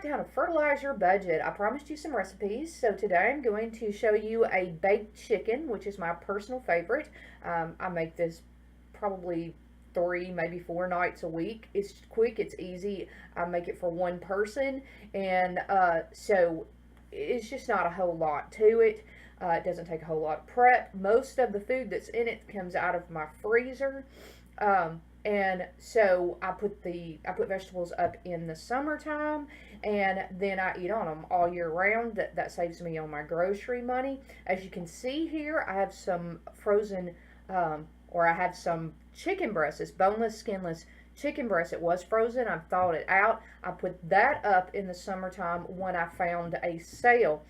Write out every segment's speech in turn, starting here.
back down to Fertilize Your Budget. I promised you some recipes, so today I'm going to show you a baked chicken, which is my personal favorite. I make this probably 3, maybe 4 nights a week. It's quick, it's easy. I make it for one person, and so it's just not a whole lot to it. It doesn't take a whole lot of prep. Most of the food that's in it comes out of my freezer. And so I put vegetables up in the summertime, and then I eat on them all year round. That saves me on my grocery money. As you can see here, I have some frozen, or I have some chicken breasts. It's boneless, skinless chicken breast. It was frozen. I've thawed it out. I put that up in the summertime when I found a sale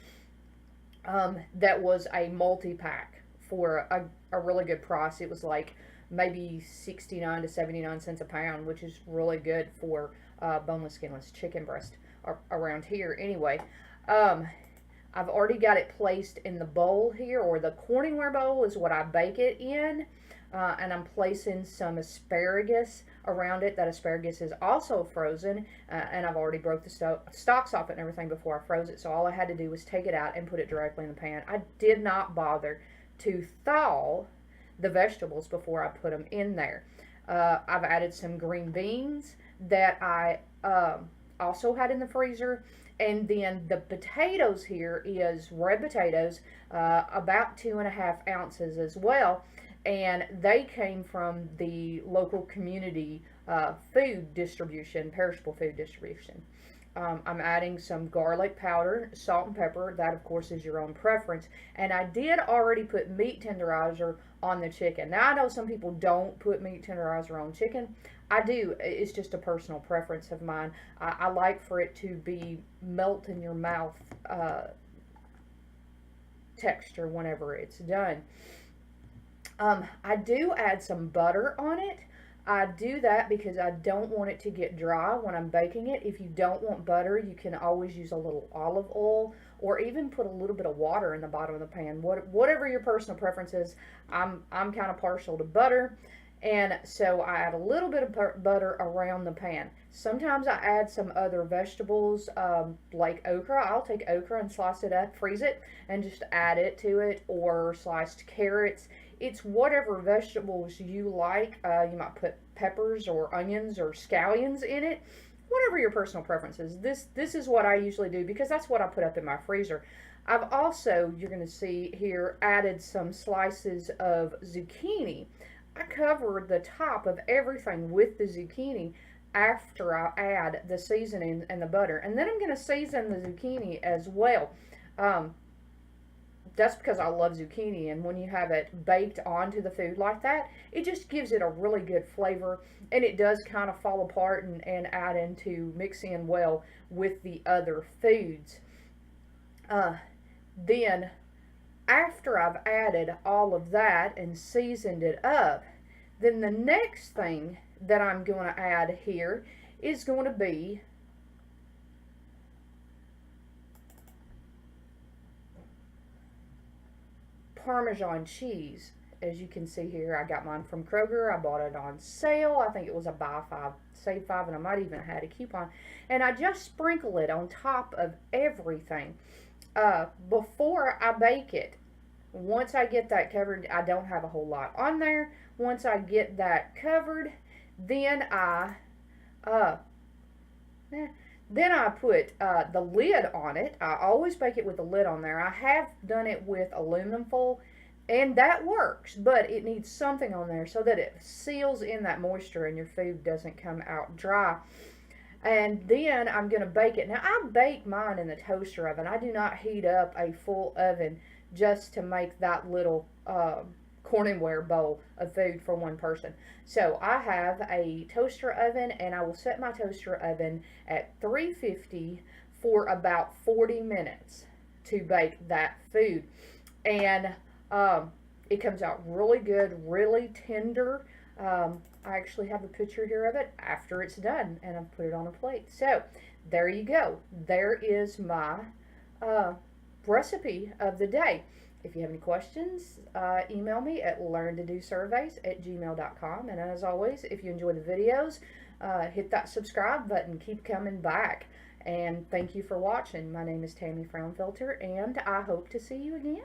that was a multi-pack for a really good price. It was like maybe 69 to 79 cents a pound, which is really good for boneless, skinless chicken breast around here. Anyway, I've already got it placed in the bowl here, or the Corningware bowl is what I bake it in. And I'm placing some asparagus around it. That asparagus is also frozen, and I've already broke the stalks off it and everything before I froze it, so all I had to do was take it out and put it directly in the pan. I did not bother to thaw the vegetables before I put them in there. I've added some green beans that I also had in the freezer, and then the potatoes here is red potatoes, about 2.5 ounces as well, and they came from the local community food distribution, perishable food distribution. I'm adding some garlic powder, salt and pepper. That, of course, is your own preference. And I did already put meat tenderizer on the chicken. Now, I know some people don't put meat tenderizer on chicken. I do. It's just a personal preference of mine. I like for it to be melt in your mouth texture whenever it's done. I do add some butter on it. I do that because I don't want it to get dry when I'm baking it. If you don't want butter, you can always use a little olive oil, or even put a little bit of water in the bottom of the pan. Whatever your personal preference is, I'm kind of partial to butter, and so I add a little bit of butter around the pan. Sometimes I add some other vegetables, like okra. I'll take okra and slice it up, freeze it, and just add it to it, or sliced carrots. It's whatever vegetables you like. You might put peppers or onions or scallions in it. Whatever your personal preference is. This is what I usually do because that's what I put up in my freezer. I've also, you're going to see here, added some slices of zucchini. I cover the top of everything with the zucchini after I add the seasoning and the butter. And then I'm going to season the zucchini as well. That's because I love zucchini, and when you have it baked onto the food like that, it just gives it a really good flavor, and it does kind of fall apart and add into, mix in well with the other foods. Then, after I've added all of that and seasoned it up, then the next thing that I'm going to add here is going to be Parmesan cheese. As you can see here, I got mine from Kroger. I bought it on sale. I think it was a buy 5, save 5, and I might even have had a coupon. And I just sprinkle it on top of everything before I bake it. Once I get that covered, I don't have a whole lot on there. Once I get that covered, then I put the lid on it. I always bake it with the lid on there. I have done it with aluminum foil, and that works, but it needs something on there so that it seals in that moisture and your food doesn't come out dry. And then I'm going to bake it. Now, I bake mine in the toaster oven. I do not heat up a full oven just to make that little Corningware bowl of food for one person. So I have a toaster oven, and I will set my toaster oven at 350 for about 40 minutes to bake that food. And it comes out really good, really tender. I actually have a picture here of it after it's done, and I've put it on a plate. So there you go. There is my recipe of the day. If you have any questions, email me at learntodosurveys@gmail.com. And as always, if you enjoy the videos, hit that subscribe button. Keep coming back. And thank you for watching. My name is Tammy Frownfelter, and I hope to see you again.